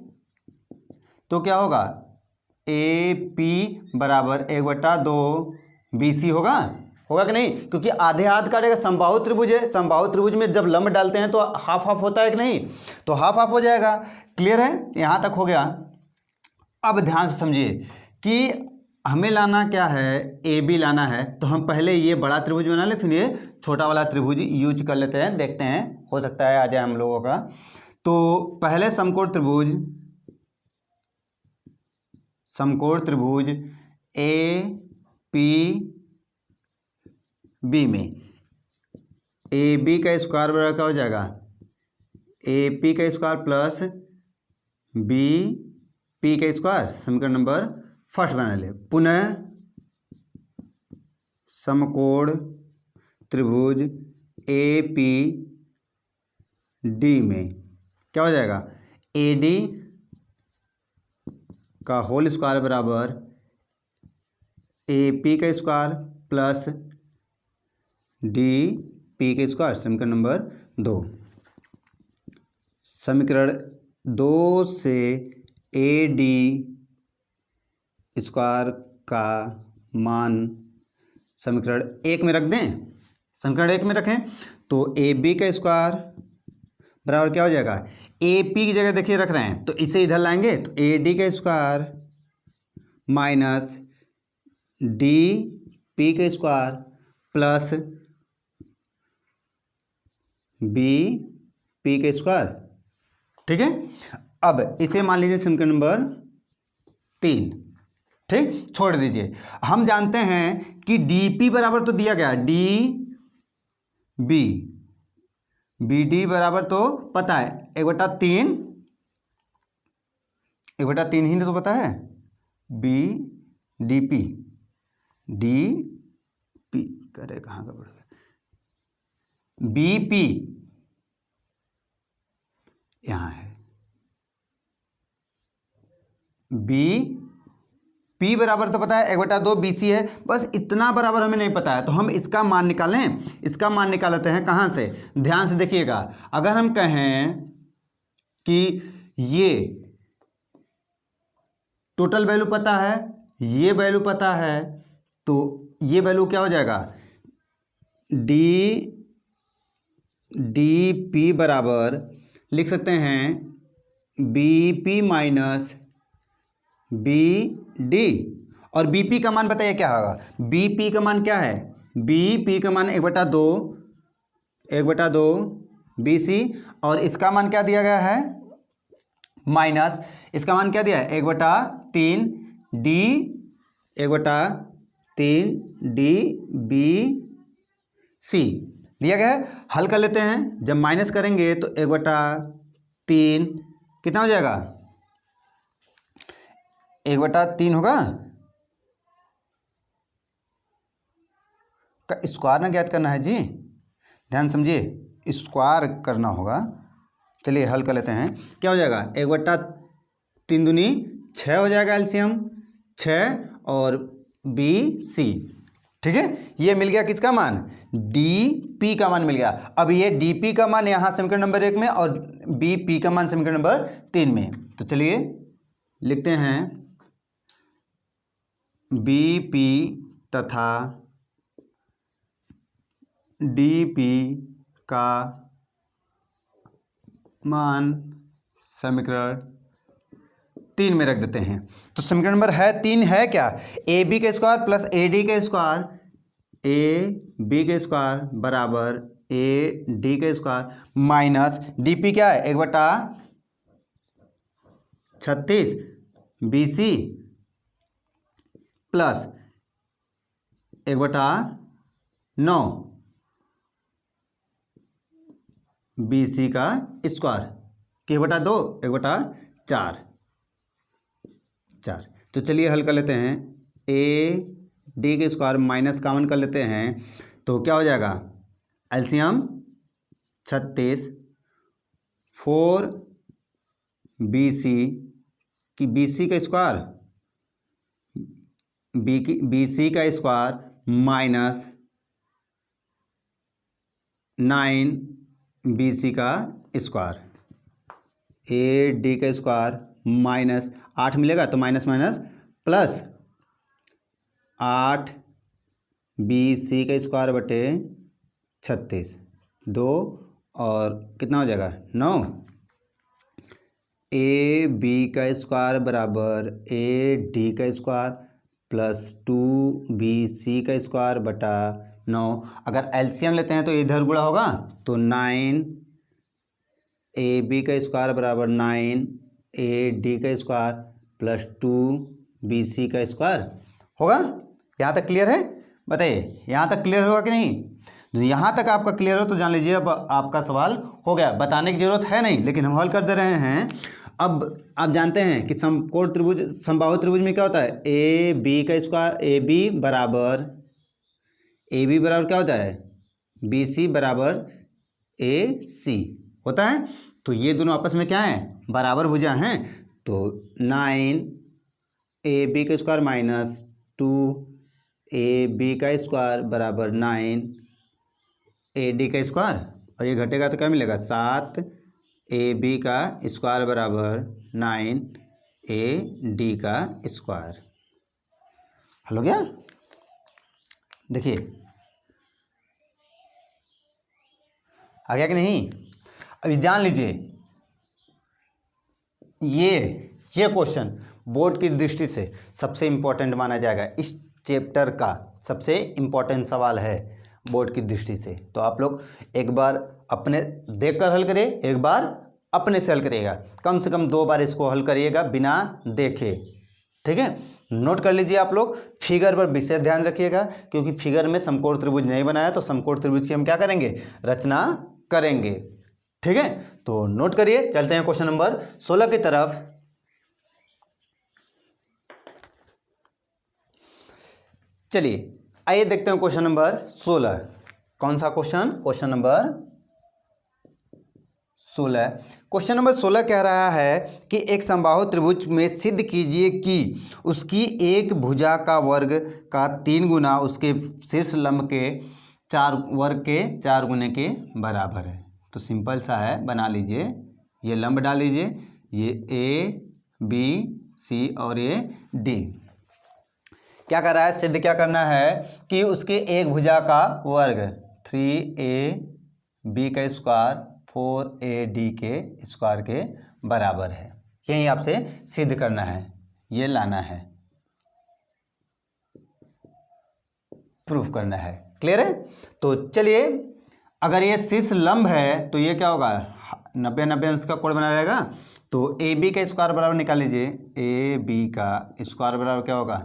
क्या होगा? AP बराबर 1/2 BC होगा कि नहीं? क्योंकि आधे हाथ काटेगा, समबाहु त्रिभुज है। समबाहु त्रिभुज में जब लंब डालते हैं तो हाफ हाफ होता है कि नहीं? तो हाफ हाफ हो जाएगा। क्लियर है? यहाँ तक हो गया। अब ध्यान से समझिए कि हमें लाना क्या है? AB लाना है। तो हम पहले ये बड़ा त्रिभुज बना ले, फिर ये छोटा वाला त्रिभुज यूज कर लेते हैं, देखते हैं हो सकता है आ जाए हम लोगों का। तो पहले समकोण त्रिभुज APB में AB का स्क्वायर बराबर क्या हो जाएगा? AP का स्क्वायर प्लस BP का स्क्वायर। समीकरण नंबर फर्स्ट बना ले। पुनः समकोण त्रिभुज APD में क्या हो जाएगा? AD का होल स्क्वायर बराबर AP का स्क्वायर प्लस DP का स्क्वायर। समीकरण नंबर 2। समीकरण 2 से AD स्क्वायर का मान समीकरण 1 में रख दें। समीकरण 1 में रखें तो AB का स्क्वायर बराबर क्या हो जाएगा? AP की जगह देखिए रख रहे हैं तो इसे इधर लाएंगे तो AD का स्क्वायर माइनस DP का स्क्वायर प्लस BP का स्क्वायर। ठीक है, अब इसे मान लीजिए समीकरण नंबर 3। ठीक, छोड़ दीजिए। हम जानते हैं कि DP बराबर तो दिया गया, BD बराबर तो पता है 1/3 ही तो पता है। DP करे कहाँ का बढ़ गया? BP यहां है। BP बराबर तो पता है 1/2 BC है, बस इतना बराबर हमें नहीं पता है। तो हम इसका मान निकालें। इसका मान निकालते हैं कहाँ से? ध्यान से देखिएगा। अगर हम कहें कि ये टोटल वैल्यू पता है, ये वैल्यू पता है, तो ये वैल्यू क्या हो जाएगा? DP बराबर लिख सकते हैं BP माइनस BD। और BP का मान बताइए क्या होगा? BP का मान क्या है? BP का मान 1/2 BC, और इसका मान क्या दिया गया है? माइनस इसका मान क्या दिया है? 1/3 डी 1/3 डी बी सी दिया गया है। हल कर लेते हैं। जब माइनस करेंगे तो 1/3 कितना हो जाएगा? 1/3 होगा का स्क्वायर ना ज्ञात करना है जी, ध्यान समझिए, स्क्वायर करना होगा। चलिए हल कर लेते हैं। क्या हो जाएगा? 1/3 दूनी 6 हो जाएगा एलसीएम 6 और बी सी। ठीक है, ये मिल गया किसका मान? डी पी का मान मिल गया। अब ये डी पी का मान यहाँ समीकरण नंबर 1 में और बी पी का मान समीकरण नंबर 3 में। तो चलिए लिखते हैं बी पी तथा डी पी का मान समीकरण 3 में रख देते हैं। तो समीकरण नंबर है 3 है क्या? ए बी का स्क्वायर प्लस ए डी का स्क्वायर, ए बी का स्क्वायर बराबर ए डी का स्क्वायर माइनस डी पी क्या है? 1/36 B C plus 1/9 B C का स्क्वायर कि 1/2 1/4। तो चलिए हल कर लेते हैं। ए डी के स्क्वायर माइनस कॉमन कर लेते हैं तो क्या हो जाएगा? एलसीएम 36 4 बी सी की बी सी का स्क्वायर बी सी का स्क्वायर माइनस 9 बी सी का स्क्वायर, ए डी का स्क्वायर माइनस 8 मिलेगा तो minus minus plus 8 B C का स्क्वायर बटे 36 2 और कितना हो जाएगा? 9 ए बी का स्क्वायर बराबर ए डी का स्क्वायर प्लस 2 बी सी का स्क्वायर बटा 9। अगर एलसीएम लेते हैं तो इधर गुणा होगा तो 9 ए बी का स्क्वायर बराबर 9 ए डी का स्क्वायर प्लस 2 बी सी का स्क्वायर होगा। यहाँ तक क्लियर है? बताइए यहाँ तक क्लियर होगा कि नहीं? यहाँ तक आपका क्लियर हो तो जान लीजिए अब आपका सवाल हो गया। बताने की जरूरत है नहीं, लेकिन हम हल कर दे रहे हैं। अब आप जानते हैं कि समकोण त्रिभुज समबाहु त्रिभुज में क्या होता है? ए बी का स्क्वायर ए बी बराबर क्या होता है? बी सी बराबर ए सी होता है। तो ये दोनों आपस में क्या है? बराबर भुजा हैं। तो 9 ए बी का स्क्वायर माइनस 2 ए बी का स्क्वायर बराबर 9 ए डी का स्क्वायर, और ये घटेगा तो क्या मिलेगा? 7 ए बी का स्क्वायर बराबर 9 ए डी का स्क्वायर। हल हो गया? देखिए आ गया कि नहीं? अभी जान लीजिए ये क्वेश्चन बोर्ड की दृष्टि से सबसे इम्पोर्टेंट माना जाएगा। इस चैप्टर का सबसे इम्पोर्टेंट सवाल है बोर्ड की दृष्टि से। तो आप लोग एक बार अपने देखकर हल करिए, एक बार अपने से हल करिएगा। कम से कम 2 बार इसको हल करिएगा बिना देखे। ठीक है, नोट कर लीजिए आप लोग। फिगर पर विशेष ध्यान रखिएगा, क्योंकि फिगर में समकोण त्रिभुज नहीं बनाया तो समकोण त्रिभुज की हम क्या करेंगे? रचना करेंगे। ठीक है, तो नोट करिए। चलते हैं क्वेश्चन नंबर 16 की तरफ। चलिए आइए देखते हैं क्वेश्चन नंबर 16। कौन सा question? Question number 16। Question number 16 कह रहा है कि एक समबाहु त्रिभुज में सिद्ध कीजिए कि उसकी एक भुजा का वर्ग का 3 गुना उसके शीर्ष लंब के 4 वर्ग के 4 गुने के बराबर है। तो सिंपल सा है, बना लीजिए। ये लंब डाल लीजिए, ये ए बी सी और ये डी। क्या कर रहा है? सिद्ध क्या करना है कि उसके एक भुजा का वर्ग 3ab का स्क्वायर 4ad के स्क्वायर के बराबर है। यही आपसे सिद्ध करना है, ये लाना है, प्रूफ करना है। क्लियर है? तो चलिए, अगर ये शीर्ष लंब है तो ये क्या होगा? 90-90 अंश का कोण बना रहेगा। तो ए बी का स्क्वायर बराबर निकाल लीजिए, ए बी का स्क्वायर बराबर क्या होगा,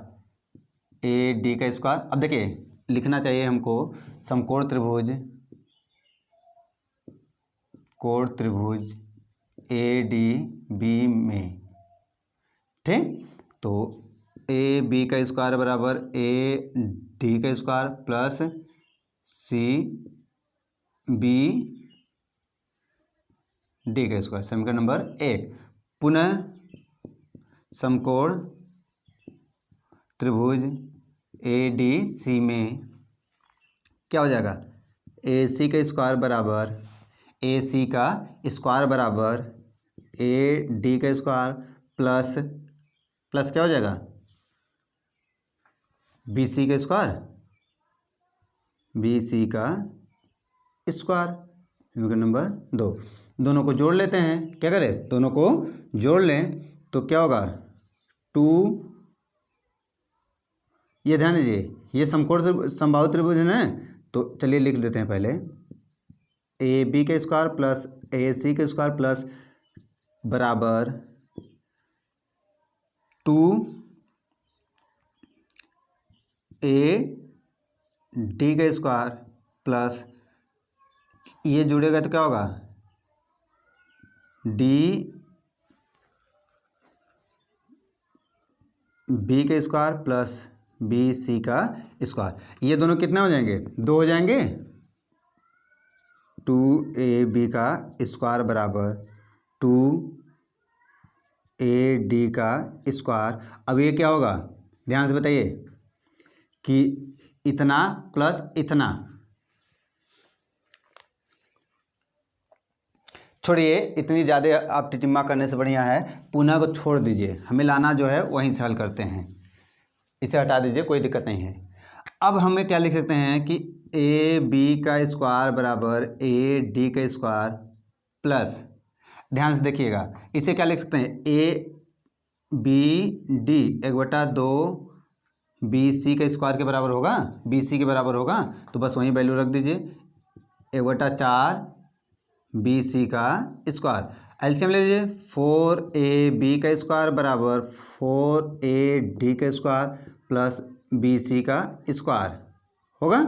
ए डी का स्क्वायर। अब देखिए लिखना चाहिए हमको समकोण त्रिभुज, कोण त्रिभुज ए डी बी में, ठीक। तो ए बी का स्क्वायर बराबर ए डी का square plus C B D का स्क्वायर, समीकरण नंबर 1। पुनः समकोण त्रिभुज ए डी सी में क्या हो जाएगा, ए सी का स्क्वायर बराबर ए सी का स्क्वायर बराबर ए डी का स्क्वायर प्लस प्लस क्या हो जाएगा, बी सी का स्क्वायर, बी सी का स्क्वायर, समीकरण नंबर 2। दोनों को जोड़ लेते हैं, क्या करें, दोनों को जोड़ लें तो क्या होगा 2, ये ध्यान दीजिए ये समकोण समबाहु त्रिभुज है ना, तो चलिए लिख देते हैं पहले, ए बी का स्क्वायर प्लस ए सी का स्क्वायर प्लस बराबर 2 ए डी का स्क्वायर प्लस ये जुड़ेगा तो क्या होगा, डी बी का स्क्वायर प्लस बी सी का स्क्वायर। ये दोनों कितने हो जाएंगे, 2 हो जाएंगे। 2 ए बी का स्क्वायर बराबर 2 ए डी का स्क्वायर। अब ये क्या होगा, ध्यान से बताइए कि इतना प्लस इतना, छोड़िए इतनी ज़्यादा आप टिटिम्मा करने से बढ़िया है पुनः को छोड़ दीजिए, हमें लाना जो है वहीं से हल करते हैं, इसे हटा दीजिए कोई दिक्कत नहीं है। अब हमें क्या लिख सकते हैं कि ए बी का स्क्वायर बराबर ए डी का स्क्वायर प्लस, ध्यान से देखिएगा इसे क्या लिख सकते हैं, A B D 1/2 B C का स्क्वायर के बराबर होगा, बी सी के बराबर होगा, तो बस वहीं वैल्यू रख दीजिए 1/4 बी सी का स्क्वायर। एलसीएम ले लीजिए, 4 ए बी का स्क्वायर बराबर 4 ए डी का स्क्वायर प्लस बी सी का स्क्वायर होगा।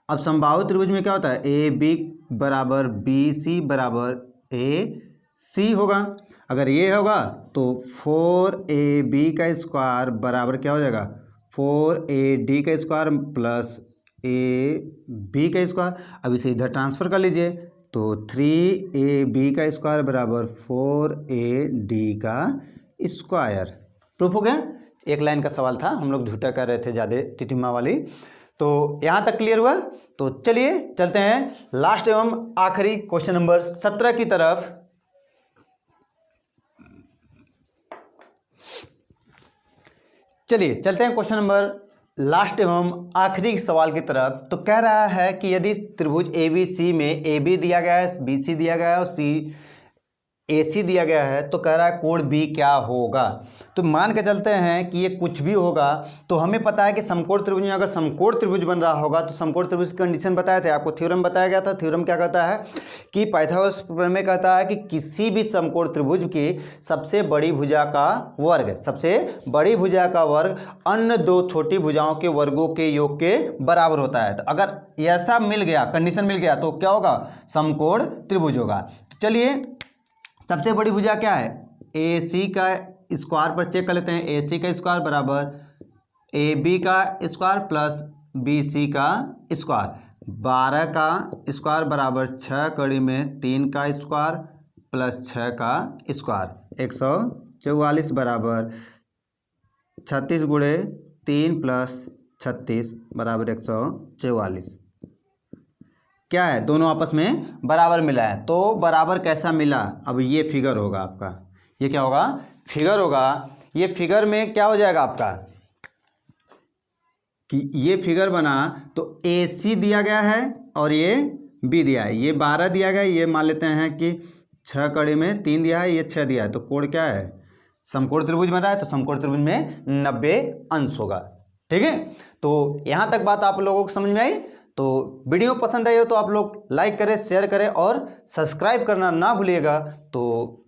अब समबाहु त्रिभुज में क्या होता है, ए बी बराबर बी सी बराबर ए सी होगा। अगर ये होगा तो 4 ए बी का स्क्वायर बराबर क्या हो जाएगा, 4 ए डी का स्क्वायर प्लस ए बी का स्क्वायर। अब इसे इधर ट्रांसफ़र कर लीजिए, तो 3 ए बी का स्क्वायर बराबर 4 ए डी का स्क्वायर। प्रूफ हो गया। एक लाइन का सवाल था, हम लोग झूठा कर रहे थे ज़्यादा टिटिम्मा वाली। तो यहाँ तक क्लियर हुआ। तो चलिए चलते हैं लास्ट एवं आखिरी क्वेश्चन नंबर 17 की तरफ। चलिए चलते हैं क्वेश्चन नंबर लास्ट एवं आखिरी सवाल की तरफ। तो कह रहा है कि यदि त्रिभुज ए बी सी में ए बी दिया गया है, बी सी दिया गया है और सी ए सी दिया गया है, तो कह रहा है कोण बी क्या होगा। तो मान के चलते हैं कि ये कुछ भी होगा। तो हमें पता है कि समकोण त्रिभुज में अगर समकोण त्रिभुज बन रहा होगा तो समकोण त्रिभुज की कंडीशन बताए थे आपको, थ्योरम बताया गया था। थ्योरम क्या कहता है कि पाइथागोरस प्रमेय कहता है कि किसी भी समकोण त्रिभुज की सबसे बड़ी भुजा का वर्ग, सबसे बड़ी भुजा का वर्ग अन्य दो छोटी भुजाओं के वर्गों के योग के बराबर होता है। तो अगर ऐसा मिल गया, कंडीशन मिल गया, तो क्या होगा, समकोण त्रिभुज होगा। चलिए सबसे बड़ी भुजा क्या है, ए सी का स्क्वायर पर चेक कर लेते हैं। ए सी का स्क्वायर बराबर ए बी का स्क्वायर प्लस बी सी का स्क्वायर। 12 का स्क्वायर बराबर 6 कड़ी में 3 का स्क्वायर प्लस 6 का स्क्वायर। 144 बराबर 36 गुणे 3 प्लस 36 बराबर 144। क्या है, दोनों आपस में बराबर मिला है। तो बराबर कैसा मिला, अब ये फिगर होगा आपका, ये क्या होगा, फिगर होगा। ये फिगर में क्या हो जाएगा आपका कि ये फिगर बना तो ए सी दिया गया है और ये बी दिया है। ये 12 दिया गया है, ये मान लेते हैं कि 6 कड़ी में 3 दिया है, ये 6 दिया है। तो कोण क्या है, समकोण त्रिभुज बन रहा है, तो समकोण त्रिभुज में 90 अंश होगा। ठीक है, तो यहाँ तक बात आप लोगों को समझ में आई। तो वीडियो पसंद आई हो तो आप लोग लाइक करें, शेयर करें और सब्सक्राइब करना ना भूलिएगा। तो